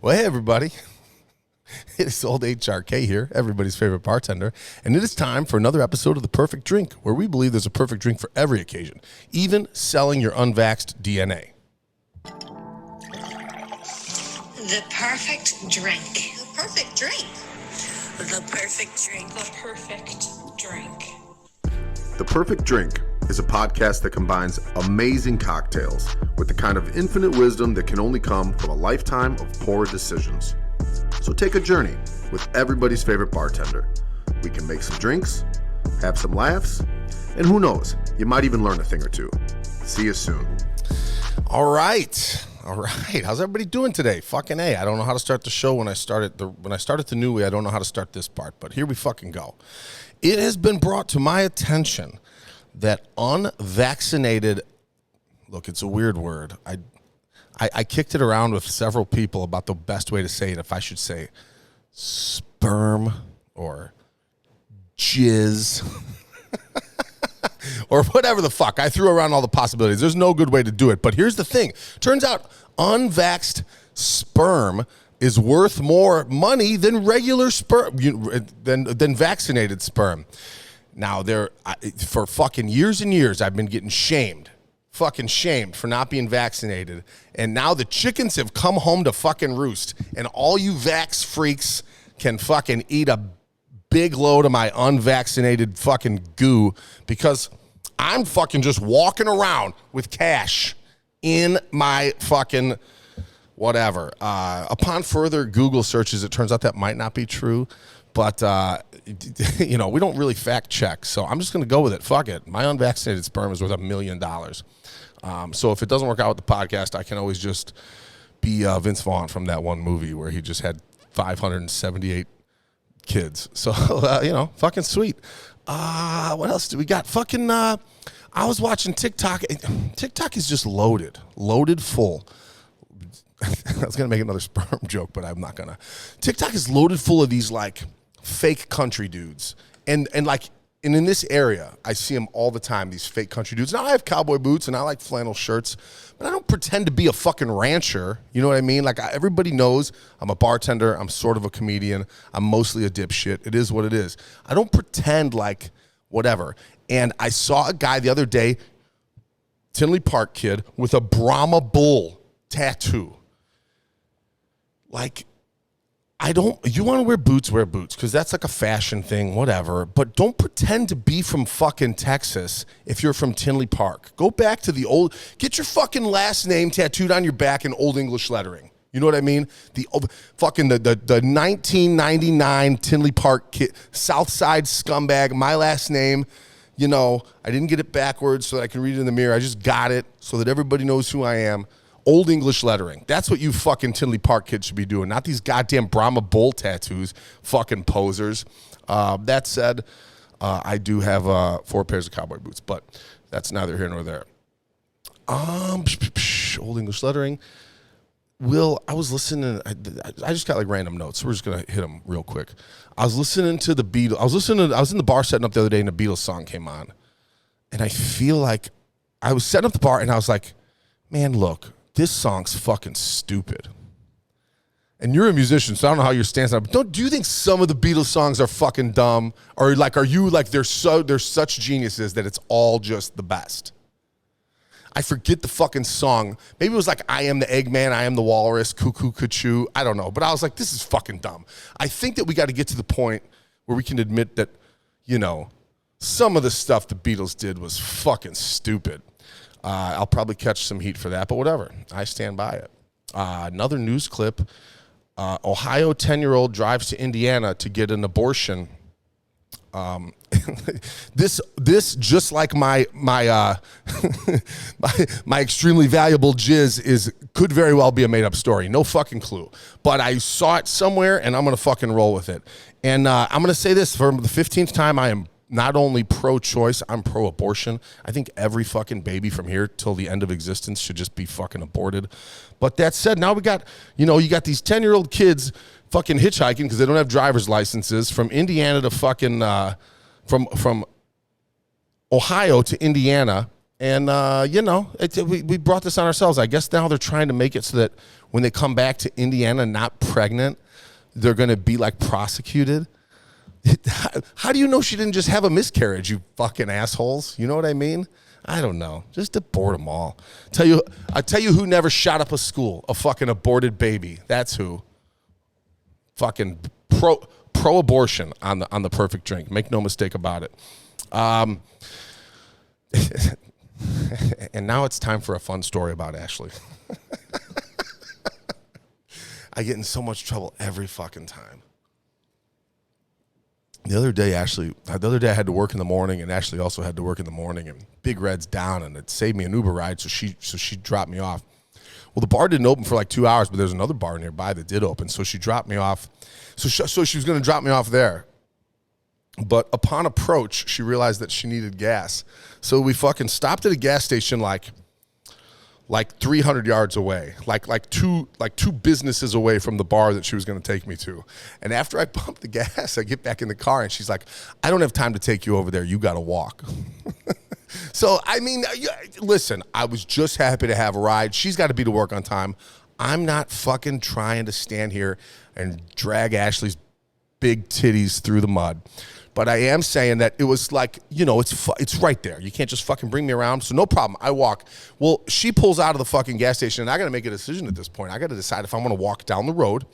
Well, hey, everybody. It's old HRK here, everybody's favorite bartender, and it is time for another episode of The Perfect Drink, where we believe there's a perfect drink for every occasion, even selling your unvaxxed DNA. The perfect drink. The perfect drink. The perfect drink. The perfect drink. The Perfect Drink is a podcast that combines amazing cocktails with the kind of infinite wisdom that can only come from a lifetime of poor decisions. So take a journey with everybody's favorite bartender. We can make some drinks, have some laughs, and who knows, you might even learn a thing or two. See you soon. All right. How's everybody doing today? Fucking A. I don't know how to start the show when I started the new way. I don't know how to start this part, but here we fucking go. It has been brought to my attention that unvaccinated, look, it's a weird word. I kicked it around with several people about the best way to say it, if I should say sperm or jizz or whatever the fuck. I threw around all the possibilities. There's no good way to do it. But here's the thing. Turns out unvaxxed sperm is worth more money than regular sperm, than vaccinated sperm. Now, for fucking years and years, I've been getting fucking shamed for not being vaccinated. And now the chickens have come home to fucking roost. And all you vax freaks can fucking eat a big load of my unvaccinated fucking goo, because I'm fucking just walking around with cash in my fucking whatever. Upon further Google searches, it turns out that might not be true. But, we don't really fact check. So I'm just going to go with it. Fuck it. My unvaccinated sperm is worth $1 million. So if it doesn't work out with the podcast, I can always just be Vince Vaughn from that one movie where he just had 578 kids. So, fucking sweet. What else do we got? Fucking, I was watching TikTok. TikTok is just loaded full. I was going to make another sperm joke, but I'm not going to. TikTok is loaded full of these, like, fake country dudes. And in this area, I see them all the time, these fake country dudes. Now, I have cowboy boots, and I like flannel shirts, but I don't pretend to be a fucking rancher. You know what I mean? Like, everybody knows I'm a bartender. I'm sort of a comedian. I'm mostly a dipshit. It is what it is. I don't pretend like whatever. And I saw a guy the other day, Tinley Park kid, with a Brahma bull tattoo. Like, you want to wear boots, because that's like a fashion thing, whatever. But don't pretend to be from fucking Texas if you're from Tinley Park. Go back to get your fucking last name tattooed on your back in Old English lettering. You know what I mean? The 1999 Tinley Park kid, Southside scumbag, my last name. I didn't get it backwards so that I can read it in the mirror. I just got it so that everybody knows who I am. Old English lettering. That's what you fucking Tinley Park kids should be doing, not these goddamn Brahma bull tattoos, fucking posers. That said, I do have 4 pairs of cowboy boots, but that's neither here nor there. Old English lettering. I was listening. I just got like random notes, so we're just gonna hit them real quick. I was listening to the Beatles. I was in the bar setting up the other day, and a Beatles song came on, and I feel like I was setting up the bar, and I was like, man, look. This song's fucking stupid. And you're a musician, so I don't know how your stance on it. But do you think some of the Beatles songs are fucking dumb? Or like, are you like, they're such geniuses that it's all just the best? I forget the fucking song. Maybe it was like, I am the Eggman, I am the Walrus, Cuckoo Cuckoo. I don't know. But I was like, this is fucking dumb. I think that we got to get to the point where we can admit that, some of the stuff the Beatles did was fucking stupid. I'll probably catch some heat for that, but whatever. I stand by it. Another news clip. Ohio 10-year-old drives to Indiana to get an abortion. This just like my my extremely valuable jizz could very well be a made-up story. No fucking clue. But I saw it somewhere, and I'm going to fucking roll with it. And I'm going to say this for the 15th time. I am not only pro-choice, I'm pro-abortion. I think every fucking baby from here till the end of existence should just be fucking aborted. But that said, now we got, you got these 10-year-old kids fucking hitchhiking because they don't have driver's licenses from Indiana to fucking, from Ohio to Indiana And, we brought this on ourselves. I guess now they're trying to make it so that when they come back to Indiana not pregnant, they're going to be, like, prosecuted. How do you know she didn't just have a miscarriage, you fucking assholes? You know what I mean? I don't know. Just abort them all. I tell you who never shot up a school, a fucking aborted baby. That's who. Fucking pro-abortion on the perfect drink. Make no mistake about it. And now it's time for a fun story about Ashley. I get in so much trouble every fucking time. The other day I had to work in the morning, and Ashley also had to work in the morning, and Big Red's down, and it saved me an Uber ride, so she dropped me off. Well, the bar didn't open for like 2 hours, but there's another bar nearby that did open, so she dropped me off. So she was going to drop me off there. But upon approach, she realized that she needed gas. So we fucking stopped at a gas station like 300 yards away, like two businesses away from the bar that she was going to take me to. And after I pumped the gas, I get back in the car, and she's like, I don't have time to take you over there. You got to walk. So, I mean, listen, I was just happy to have a ride. She's got to be to work on time. I'm not fucking trying to stand here and drag Ashley's big titties through the mud. But I am saying that it was like, it's right there. You can't just fucking bring me around. So no problem. I walk. Well, she pulls out of the fucking gas station, and I got to make a decision at this point. I got to decide if I'm going to walk down the road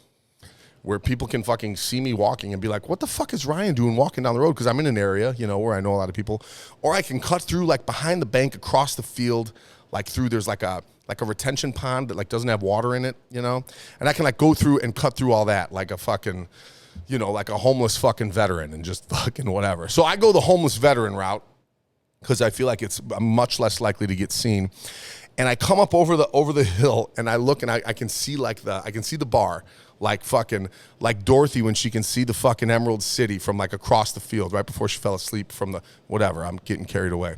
where people can fucking see me walking and be like, what the fuck is Ryan doing walking down the road? Because I'm in an area, where I know a lot of people. Or I can cut through like behind the bank across the field, like through there's like a retention pond that like doesn't have water in it, And I can like go through and cut through all that like a fucking, like a homeless fucking veteran and just fucking whatever. So I go the homeless veteran route because I feel like it's much less likely to get seen. And I come up over the hill, and I look, and I can see the bar, like fucking like Dorothy when she can see the fucking Emerald City from like across the field right before she fell asleep from the whatever. I'm getting carried away.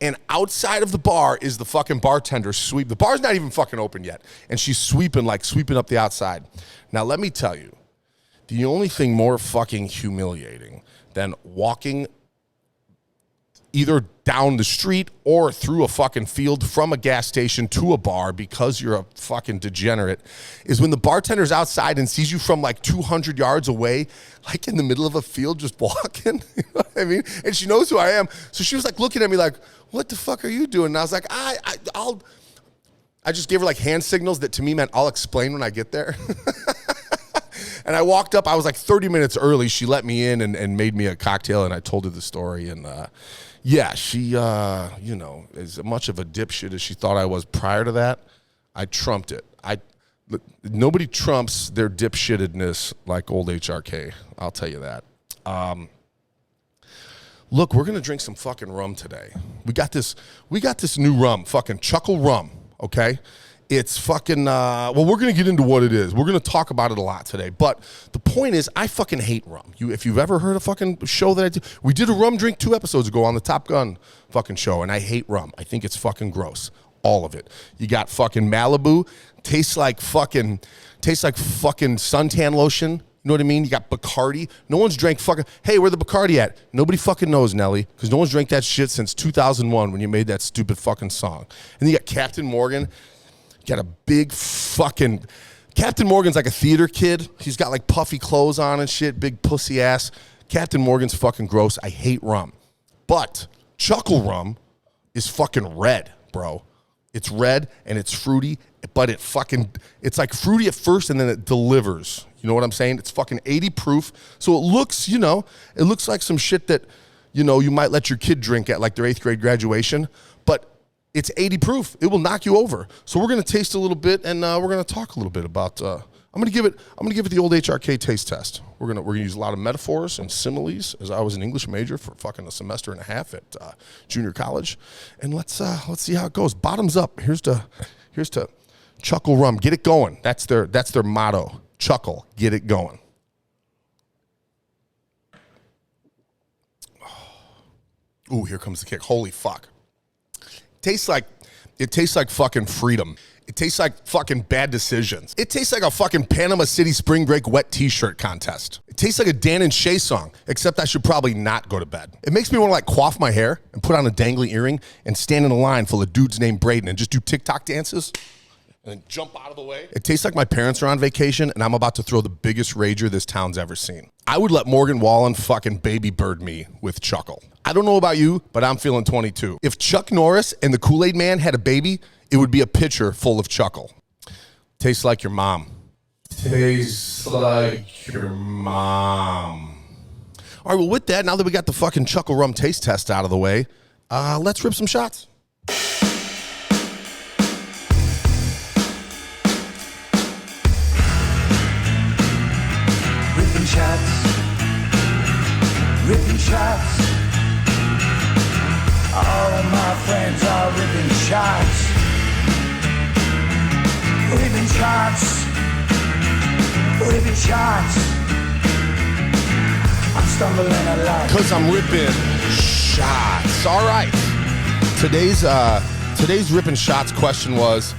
And outside of the bar is the fucking bartender sweep. The bar's not even fucking open yet, and she's sweeping up the outside. Now let me tell you, the only thing more fucking humiliating than walking either down the street or through a fucking field from a gas station to a bar because you're a fucking degenerate is when the bartender's outside and sees you from like 200 yards away, like in the middle of a field just walking. You know what I mean? And she knows who I am. So she was like looking at me like, what the fuck are you doing? And I was like, I just gave her like hand signals that to me meant I'll explain when I get there. And I walked up. I was like 30 minutes early. She let me in and made me a cocktail, and I told her the story. And yeah, she, as much of a dipshit as she thought I was prior to that, I trumped it. Nobody trumps their dipshittedness like old HRK. I'll tell you that. Look, we're gonna drink some fucking rum today. We got this new rum, fucking Chuckle Rum. Okay. It's fucking, we're going to get into what it is. We're going to talk about it a lot today. But the point is, I fucking hate rum. If you've ever heard a fucking show that I did, we did a rum drink 2 episodes ago on the Top Gun fucking show, and I hate rum. I think it's fucking gross. All of it. You got fucking Malibu, tastes like fucking suntan lotion. You know what I mean? You got Bacardi. No one's drank fucking, hey, where the Bacardi at? Nobody fucking knows, Nelly, because no one's drank that shit since 2001 when you made that stupid fucking song. And then you got Captain Morgan. Got a big fucking Captain Morgan's like a theater kid. He's got like puffy clothes on and shit, big pussy ass. Captain Morgan's fucking gross. I hate rum. But Chuckle Rum is fucking red, bro. It's red and it's fruity, but it's like fruity at first and then it delivers. You know what I'm saying? It's fucking 80 proof. So it looks, it looks like some shit that, you might let your kid drink at like their 8th grade graduation, but it's 80 proof. It will knock you over. So we're going to taste a little bit, and we're going to talk a little bit about. I'm going to give it the old HRK taste test. We're going to use a lot of metaphors and similes, as I was an English major for fucking a semester and a half at junior college, and let's see how it goes. Bottoms up. Here's to Chuckle Rum. Get it going. That's their motto. Chuckle. Get it going. Ooh, here comes the kick. Holy fuck. It tastes like fucking freedom. It tastes like fucking bad decisions. It tastes like a fucking Panama City spring break wet t-shirt contest. It tastes like a Dan and Shay song, except I should probably not go to bed. It makes me want to like coif my hair and put on a dangly earring and stand in a line full of dudes named Braden and just do TikTok dances and then jump out of the way. It tastes like my parents are on vacation and I'm about to throw the biggest rager this town's ever seen. I would let Morgan Wallen fucking baby bird me with Chuckle. I don't know about you, but I'm feeling 22. If Chuck Norris and the Kool-Aid Man had a baby, it would be a pitcher full of Chuckle. Tastes like your mom. Tastes like your mom. All right, well, with that, now that we got the fucking Chuckle Rum taste test out of the way, let's rip some shots. Rippin Shots. Rippin Shots. All my friends are ripping shots. Rippin Shots. Rippin Shots. I'm stumbling a lot. Because I'm ripping shots. All right. Today's Rippin Shots question was,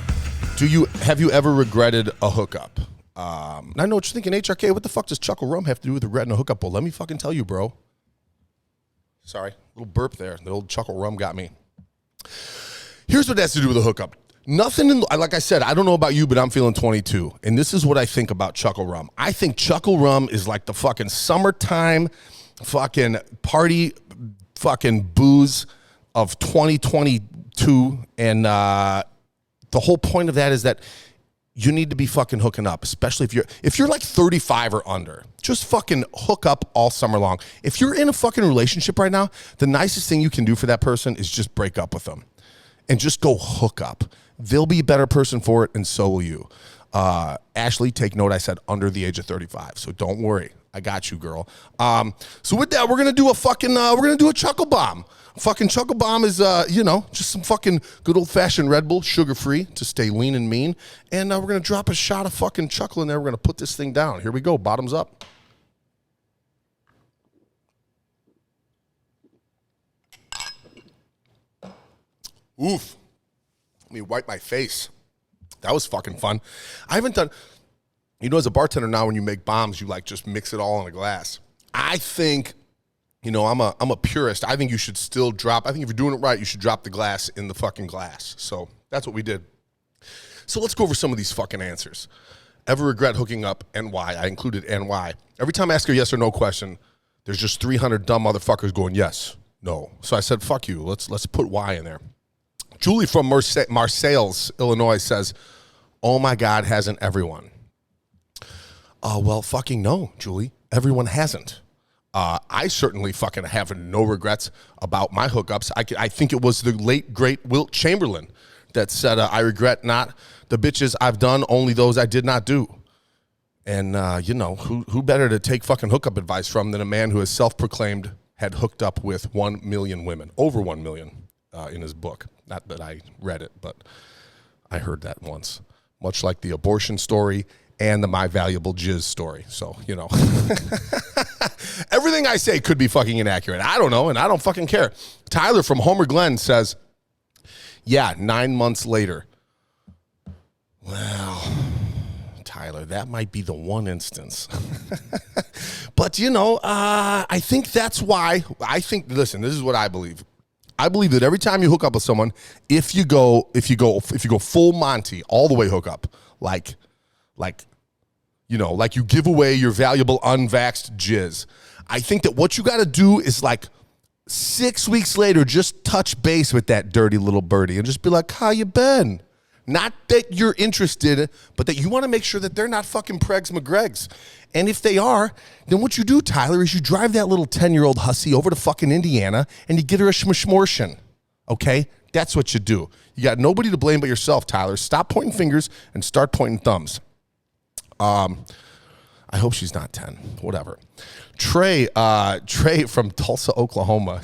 have you ever regretted a hookup? I know what you're thinking, HRK, what the fuck does Chuckle Rum have to do with regretting a hookup? Well, let me fucking tell you, bro. Sorry, little burp there. The old Chuckle Rum got me. Here's what it has to do with a hookup. Nothing, like I said, I don't know about you, but I'm feeling 22. And this is what I think about Chuckle Rum. I think Chuckle Rum is like the fucking summertime fucking party fucking booze of 2022. And the whole point of that is that you need to be fucking hooking up, especially if you're like 35 or under. Just fucking hook up all summer long. If you're in a fucking relationship right now, the nicest thing you can do for that person is just break up with them and just go hook up. They'll be a better person for it, and so will you. Ashley, take note, I said under the age of 35, so don't worry. I got you, girl. So with that, we're gonna do a Chuckle Bomb. Fucking Chuckle Bomb is, just some fucking good old-fashioned Red Bull, sugar-free, to stay lean and mean. And we're going to drop a shot of fucking Chuckle in there. We're going to put this thing down. Here we go. Bottoms up. Oof. Let me wipe my face. That was fucking fun. I haven't done... as a bartender now, when you make bombs, you, like, just mix it all in a glass. I think... I'm a purist. I think you should still drop. I think if you're doing it right, you should drop the glass in the fucking glass. So that's what we did. So let's go over some of these fucking answers. Ever regret hooking up and why? I included and why. Every time I ask a yes or no question, there's just 300 dumb motherfuckers going yes, no. So I said, fuck you. Let's put why in there. Julie from Marseilles, Illinois says, oh my God, hasn't everyone? Well, fucking no, Julie. Everyone hasn't. I certainly fucking have no regrets about my hookups. I think it was the late, great Wilt Chamberlain that said, I regret not the bitches I've done, only those I did not do. And, who better to take fucking hookup advice from than a man who is self-proclaimed had hooked up with 1 million women, over 1 million in his book. Not that I read it, but I heard that once, much like the abortion story and the My Valuable Jizz story. So, everything I say could be fucking inaccurate. I don't know, and I don't fucking care. Tyler from Homer Glen says, yeah, 9 months later. Well, Tyler, that might be the one instance. But, I think that's why. Listen, this is what I believe. I believe that every time you hook up with someone, if you go full Monty, all the way hook up, like you give away your valuable unvaxxed jizz. I think that what you got to do is like 6 weeks later, just touch base with that dirty little birdie and just be like, how you been? Not that you're interested, but that you want to make sure that they're not fucking Pregs McGregs. And if they are, then what you do, Tyler, is you drive that little 10-year-old hussy over to fucking Indiana and you get her a schmishmortion. Okay? That's what you do. You got nobody to blame but yourself, Tyler. Stop pointing fingers and start pointing thumbs. I hope she's not 10. Whatever. Trey from Tulsa, Oklahoma.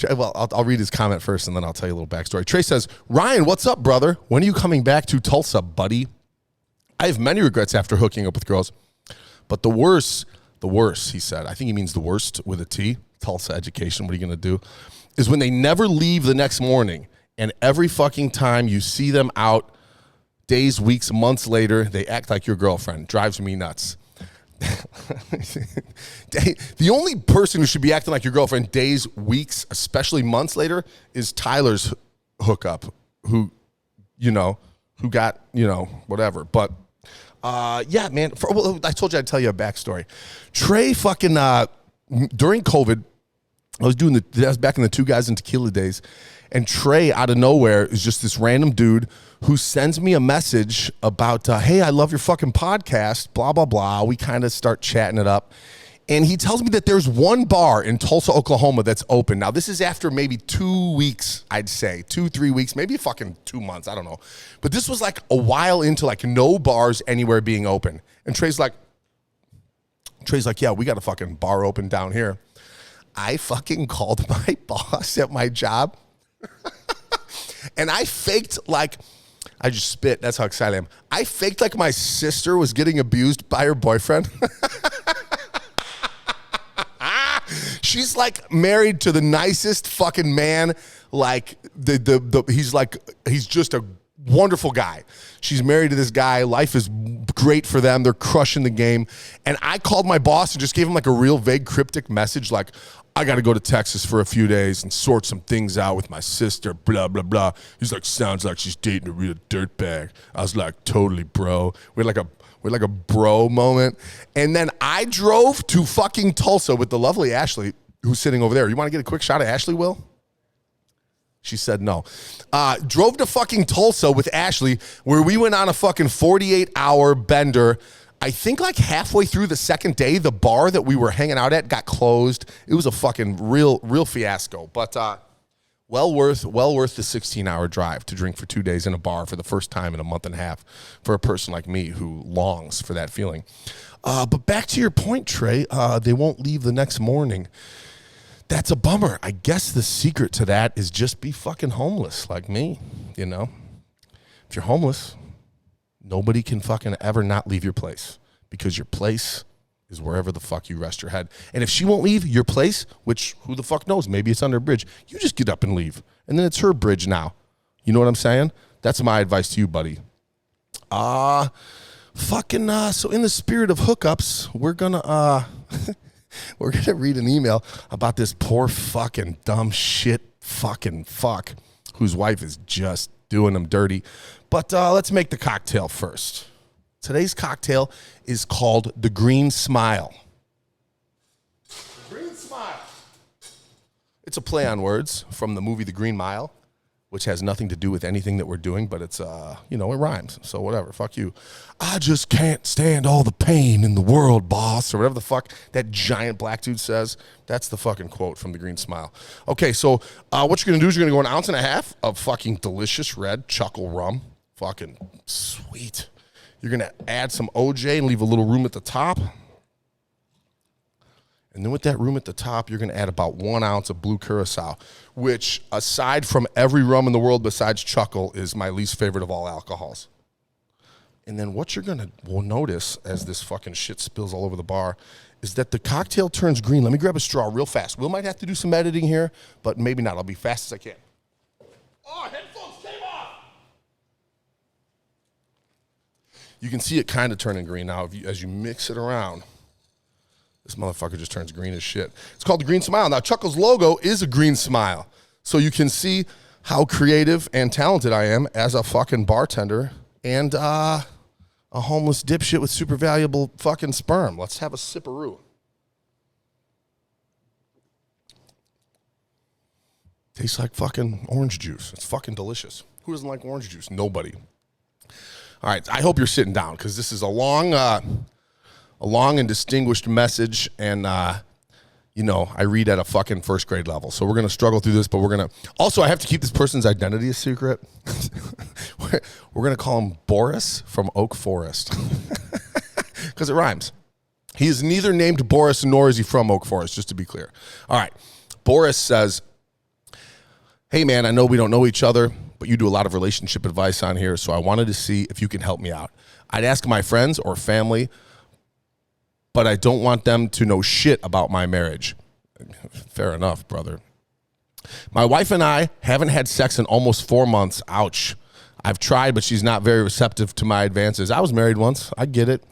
Well, I'll read his comment first, and then I'll tell you a little backstory. Trey says, Ryan, what's up, brother? When are you coming back to Tulsa, buddy? I have many regrets after hooking up with girls, but the worst, he said, I think he means the worst with a T, Tulsa education, what are you going to do, is when they never leave the next morning, and every fucking time you see them out Days, weeks, months later, they act like your girlfriend. Drives me nuts. The only person who should be acting like your girlfriend days, weeks, especially months later is Tyler's hookup, who got, whatever. But yeah, man, I told you I'd tell you a backstory. Trey fucking, during COVID, I was back in the Two Guys and Tequila days, and Trey out of nowhere is just this random dude who sends me a message about, hey, I love your fucking podcast, blah, blah, blah. We kind of start chatting it up. And he tells me that there's one bar in Tulsa, Oklahoma that's open. Now, this is after maybe 2 weeks, I'd say. 2-3 weeks, maybe fucking 2 months, I don't know. But this was like a while into like no bars anywhere being open. And Trey's like, yeah, we got a fucking bar open down here. I fucking called my boss at my job. And I faked like, I just spit. That's how excited I am. I faked like my sister was getting abused by her boyfriend. She's like married to the nicest fucking man. Like he's just a wonderful guy. She's married to this guy. Life is great for them. They're crushing the game. And I called my boss and just gave him like a real vague cryptic message like, I got to go to Texas for a few days and sort some things out with my sister, blah, blah, blah. He's like, sounds like she's dating a real dirtbag. I was like, totally, bro. We had like a bro moment. And then I drove to fucking Tulsa with the lovely Ashley, who's sitting over there. You want to get a quick shot of Ashley, Will? She said no. Drove to fucking Tulsa with Ashley, where we went on a fucking 48-hour bender. I think like halfway through the second day, the bar that we were hanging out at got closed. It was a fucking real fiasco. But well worth the 16-hour drive to drink for 2 days in a bar for the first time in a month and a half for a person like me who longs for that feeling. But back to your point, Trey, they won't leave the next morning. That's a bummer. I guess the secret to that is just be fucking homeless like me, you know? If you're homeless, nobody can fucking ever not leave your place because your place is wherever the fuck you rest your head. And if she won't leave your place, which who the fuck knows, maybe it's under a bridge, you just get up and leave. And then it's her bridge now. You know what I'm saying? That's my advice to you, buddy. So in the spirit of hookups, we're gonna read an email about this poor fucking dumb shit fucking fuck whose wife is just doing him dirty. But let's make the cocktail first. Today's cocktail is called the Green Smile. The Green Smile. It's a play on words from the movie The Green Mile, which has nothing to do with anything that we're doing, but it's, it rhymes. So whatever, fuck you. I just can't stand all the pain in the world, boss, or whatever the fuck that giant black dude says. That's the fucking quote from The Green Smile. Okay, so what you're going to do is you're going to go 1.5 ounces of fucking delicious red Chuckle Rum. Fucking sweet. You're going to add some OJ and leave a little room at the top. And then with that room at the top, you're going to add about 1 ounce of blue curacao, which, aside from every rum in the world besides Chuckle, is my least favorite of all alcohols. And then what you're going to notice as this fucking shit spills all over the bar is that the cocktail turns green. Let me grab a straw real fast. Will might have to do some editing here, but maybe not. I'll be fast as I can. Oh, headphones came off! You can see it kind of turning green now as you mix it around. This motherfucker just turns green as shit. It's called the Green Smile. Now, Chuckle's logo is a green smile. So you can see how creative and talented I am as a fucking bartender and a homeless dipshit with super valuable fucking sperm. Let's have a sipperoo. Tastes like fucking orange juice. It's fucking delicious. Who doesn't like orange juice? Nobody. All right, I hope you're sitting down because this is a long and distinguished message, and I read at a fucking first grade level. So we're going to struggle through this, but we're going to... Also, I have to keep this person's identity a secret. We're going to call him Boris from Oak Forest because it rhymes. He is neither named Boris nor is he from Oak Forest, just to be clear. All right. Boris says, hey, man, I know we don't know each other, but you do a lot of relationship advice on here, so I wanted to see if you can help me out. I'd ask my friends or family, but I don't want them to know shit about my marriage. Fair enough, brother. My wife and I haven't had sex in almost 4 months. Ouch. I've tried, but she's not very receptive to my advances. I was married once. I get it.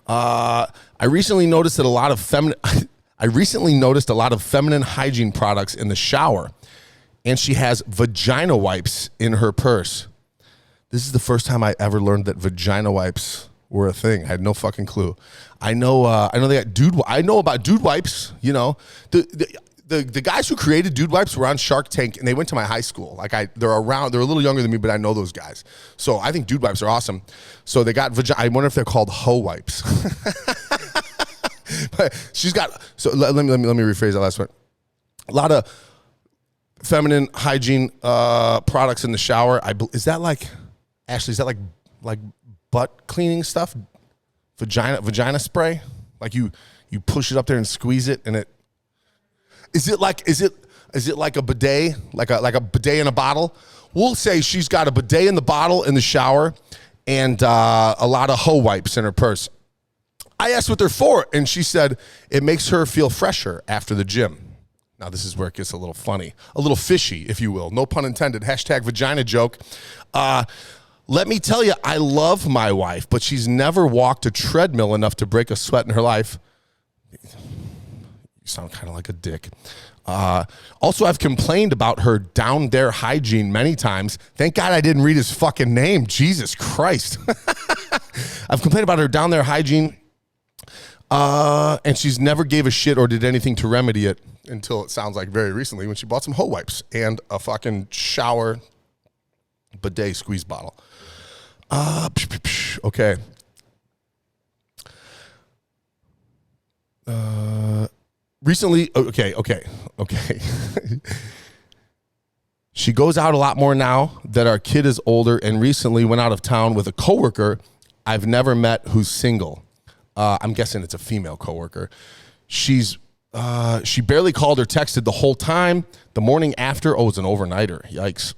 I recently noticed a lot of feminine hygiene products in the shower, and she has vagina wipes in her purse. This is the first time I ever learned that vagina wipes were a thing. I had no fucking clue. I know they got I know about dude wipes. You know, the guys who created dude wipes were on Shark Tank, and they went to my high school. They're a little younger than me, but I know those guys. So I think dude wipes are awesome. So they got vagina. I wonder if they're called hoe wipes. But she's got. So let me rephrase that last one. A lot of feminine hygiene products in the shower. Is that like, Ashley? Is that like butt cleaning stuff? Vagina spray? Like you push it up there and squeeze it, and it. Is it like a bidet? Like a bidet in a bottle? We'll say she's got a bidet in the bottle in the shower, and a lot of hoe wipes in her purse. I asked what they're for, and she said it makes her feel fresher after the gym. Now, this is where it gets a little funny, a little fishy, if you will. No pun intended. Hashtag vagina joke. Let me tell you, I love my wife, but she's never walked a treadmill enough to break a sweat in her life. You sound kind of like a dick. Also, I've complained about her down there hygiene many times. Thank God I didn't read his fucking name. Jesus Christ. I've complained about her down there hygiene. And she's never gave a shit or did anything to remedy it until it sounds like very recently when she bought some hoe wipes and a fucking shower bidet squeeze bottle. Okay. Recently, okay. She goes out a lot more now that our kid is older, and recently went out of town with a coworker I've never met who's single. I'm guessing it's a female coworker. She barely called or texted the whole time. The morning after, it's an overnighter. Yikes.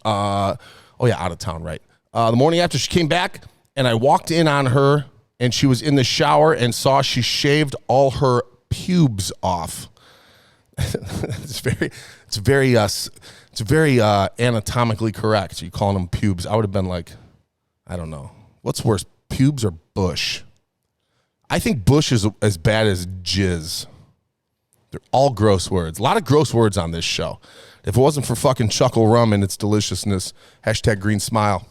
Out of town, right? The morning after she came back, and I walked in on her, and she was in the shower and saw she shaved all her pubes off. It's very anatomically correct. You calling them pubes? I would have been like, I don't know. What's worse, pubes or bush? I think bush is as bad as jizz. They're all gross words. A lot of gross words on this show. If it wasn't for fucking Chuckle Rum and its deliciousness, hashtag green smile,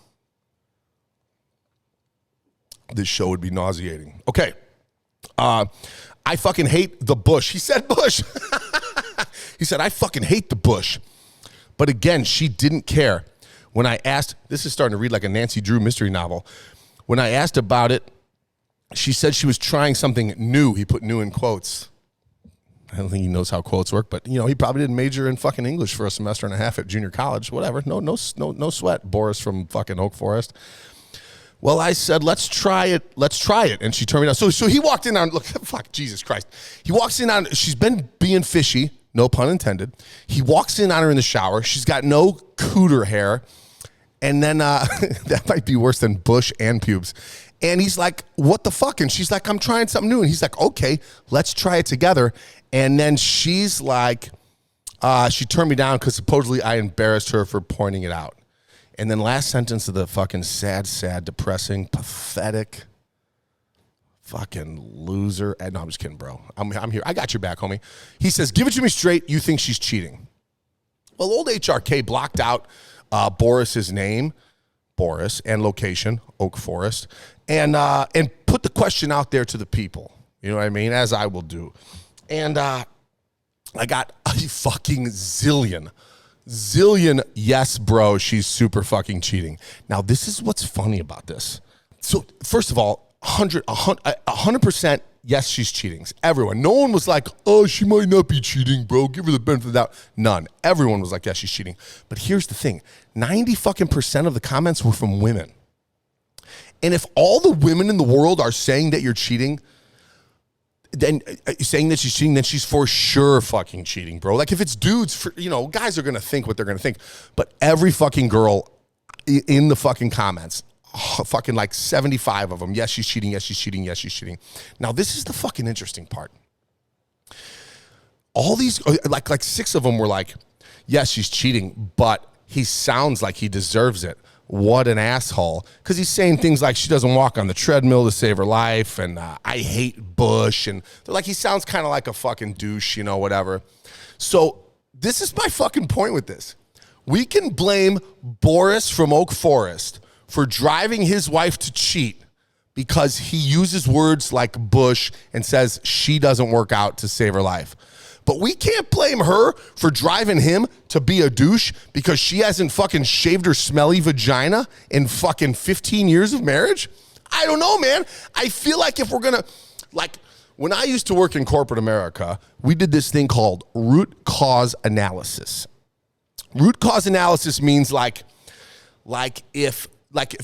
this show would be nauseating. Okay. I fucking hate the bush. He said bush. He said, I fucking hate the bush. But again, she didn't care. When I asked, this is starting to read like a Nancy Drew mystery novel. When I asked about it, she said she was trying something new. He put new in quotes. I don't think he knows how quotes work, but he probably didn't major in fucking English for a semester and a half at junior college. Whatever. No sweat. Boris from fucking Oak Forest. Well, I said, let's try it. And she turned me down. So he walked in on, look, fuck, Jesus Christ. He walks in on, she's been being fishy, no pun intended. He walks in on her in the shower. She's got no cooter hair. And then that might be worse than bush and pubes. And he's like, what the fuck? And she's like, I'm trying something new. And he's like, okay, let's try it together. And then she's like, she turned me down because supposedly I embarrassed her for pointing it out. And then last sentence of the fucking sad, depressing, pathetic, fucking loser. No, I'm just kidding, bro. I'm here. I got your back, homie. He says, give it to me straight. You think she's cheating. Well, old HRK blocked out Boris's name, Boris, and location, Oak Forest, and put the question out there to the people. You know what I mean? As I will do. And I got a fucking zillion, yes, bro, she's super fucking cheating. Now, this is what's funny about this. So, first of all, 100%, yes, she's cheating. Everyone. No one was like, oh, she might not be cheating, bro. Give her the benefit of the doubt. None. Everyone was like, yes, she's cheating. But here's the thing. 90% of the comments were from women. And if all the women in the world are saying that you're cheating, then saying that she's cheating, then she's for sure fucking cheating, bro. Like if it's dudes, guys are going to think what they're going to think. But every fucking girl in the fucking comments, fucking like 75 of them, yes, she's cheating, yes, she's cheating, yes, she's cheating. Now, this is the fucking interesting part. All these, like 6 of them were like, yes, she's cheating, but he sounds like he deserves it. what an asshole. Because he's saying things like she doesn't walk on the treadmill to save her life, and I hate Bush. And they're like, he sounds kind of like a fucking douche, you know, whatever. So this is my fucking point with this. We can blame Boris from Oak Forest for driving his wife to cheat because he uses words like Bush and says she doesn't work out to save her life. But we can't blame her for driving him to be a douche because she hasn't fucking shaved her smelly vagina in fucking 15 years of marriage. I don't know, man. I feel like if we're going to, like, when I used to work in corporate America, we did this thing called root cause analysis. Root cause analysis means like if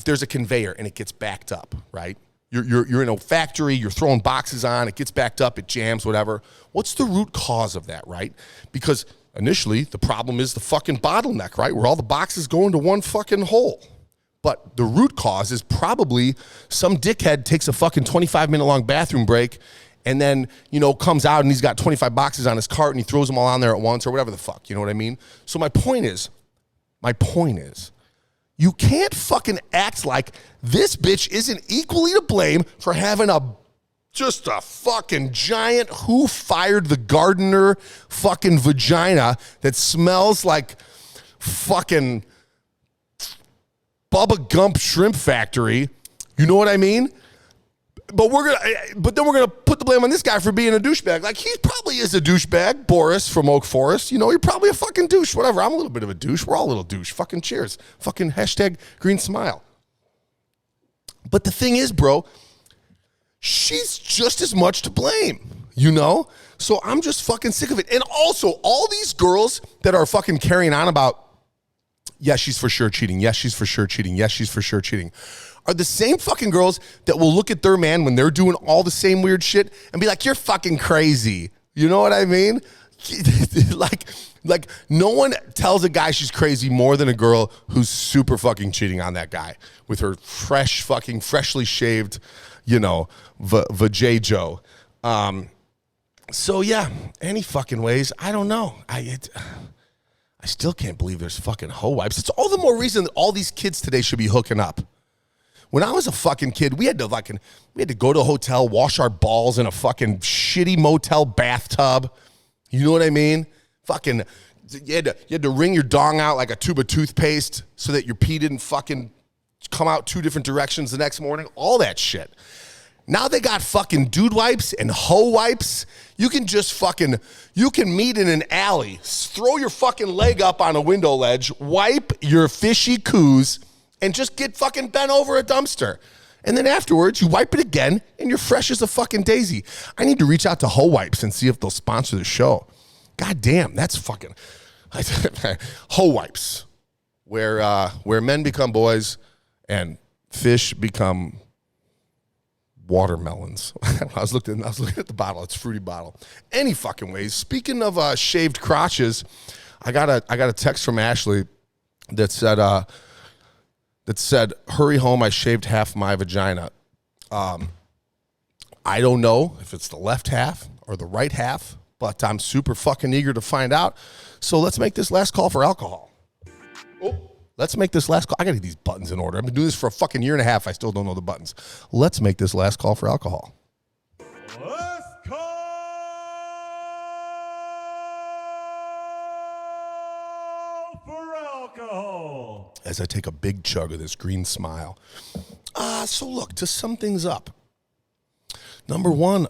there's a conveyor and it gets backed up, right? You're in a factory, you're throwing boxes on, it gets backed up, it jams, whatever. What's the root cause of that, right? Because initially the problem is the fucking bottleneck, right? Where all the boxes go into one fucking hole. But the root cause is probably some dickhead takes a fucking 25-minute long bathroom break and then, you know, comes out and he's got 25 boxes on his cart and he throws them all on there at once or whatever the fuck, you know what I mean? So my point is, you can't fucking act like this bitch isn't equally to blame for having just a fucking giant who fired the gardener fucking vagina that smells like fucking Bubba Gump Shrimp Factory. You know what I mean? But then we're gonna put the blame on this guy for being a douchebag. Like, he probably is a douchebag, Boris from Oak Forest. You know, you're probably a fucking douche. Whatever. I'm a little bit of a douche. We're all a little douche. Fucking cheers. Fucking hashtag green smile. But the thing is, bro, she's just as much to blame. You know? So I'm just fucking sick of it. And also, all these girls that are fucking carrying on about, yes, she's for sure cheating. Yes, she's for sure cheating. Yes, she's for sure cheating. Are the same fucking girls that will look at their man when they're doing all the same weird shit and be like, you're fucking crazy. You know what I mean? like no one tells a guy she's crazy more than a girl who's super fucking cheating on that guy with her freshly shaved, you know, vajajo. So yeah, any fucking ways. I don't know. I still can't believe there's fucking hoe wipes. It's all the more reason that all these kids today should be hooking up. When I was a fucking kid, we had to go to a hotel, wash our balls in a fucking shitty motel bathtub. You know what I mean? Fucking, you had to wring your dong out like a tube of toothpaste so that your pee didn't fucking come out two different directions the next morning. All that shit. Now they got fucking dude wipes and hoe wipes. You can meet in an alley, throw your fucking leg up on a window ledge, wipe your fishy coos, and just get fucking bent over a dumpster. And then afterwards, you wipe it again, and you're fresh as a fucking daisy. I need to reach out to Hoe Wipes and see if they'll sponsor the show. God damn, that's fucking... Hoe Wipes, where men become boys and fish become watermelons. I was looking at the bottle. It's a fruity bottle. Any fucking ways. Speaking of shaved crotches, I got a text from Ashley that said, hurry home, I shaved half my vagina. I don't know if it's the left half or the right half, but I'm super fucking eager to find out. So let's make this last call for alcohol. Let's make this last call. I got to get these buttons in order. I've been doing this for a fucking year and a half. I still don't know the buttons. Let's make this last call for alcohol. Last call for alcohol. As I take a big chug of this green smile. So look, to sum things up. Number one,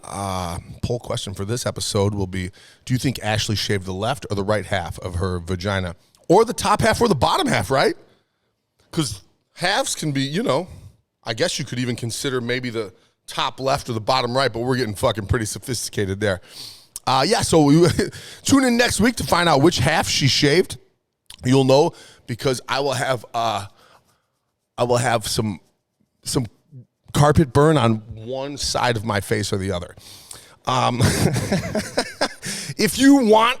poll question for this episode will be, do you think Ashley shaved the left or the right half of her vagina? Or the top half or the bottom half, right? Because halves can be, you know, I guess you could even consider maybe the top left or the bottom right, but we're getting fucking pretty sophisticated there. So we tune in next week to find out which half she shaved. You'll know because I will have some carpet burn on one side of my face or the other. If you want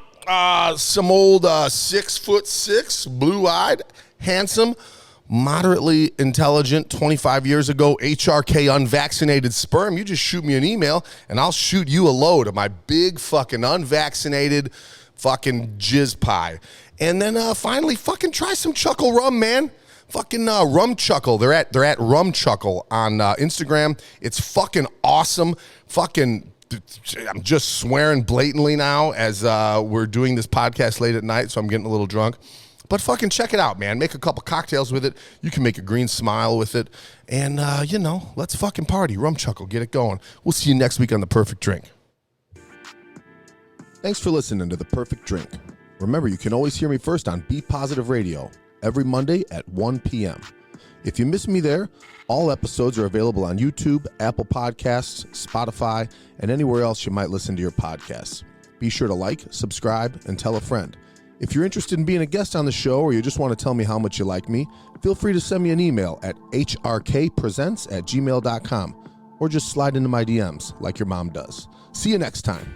some old 6'6", blue-eyed, handsome, moderately intelligent, 25 years ago, HRK unvaccinated sperm, you just shoot me an email and I'll shoot you a load of my big fucking unvaccinated fucking jizz pie. And then finally fucking try some Chuckle Rum, man. Fucking Rum Chuckle. They're at Rum Chuckle on Instagram. It's fucking awesome. Fucking, I'm just swearing blatantly now as we're doing this podcast late at night, so I'm getting a little drunk. But fucking check it out, man. Make a couple cocktails with it. You can make a green smile with it. And, let's fucking party. Rum Chuckle. Get it going. We'll see you next week on The Perfect Drink. Thanks for listening to The Perfect Drink. Remember, you can always hear me first on Be Positive Radio every Monday at 1 p.m. If you miss me there, all episodes are available on YouTube, Apple Podcasts, Spotify, and anywhere else you might listen to your podcasts. Be sure to like, subscribe, and tell a friend. If you're interested in being a guest on the show or you just want to tell me how much you like me, feel free to send me an email at hrkpresents@gmail.com or just slide into my DMs like your mom does. See you next time.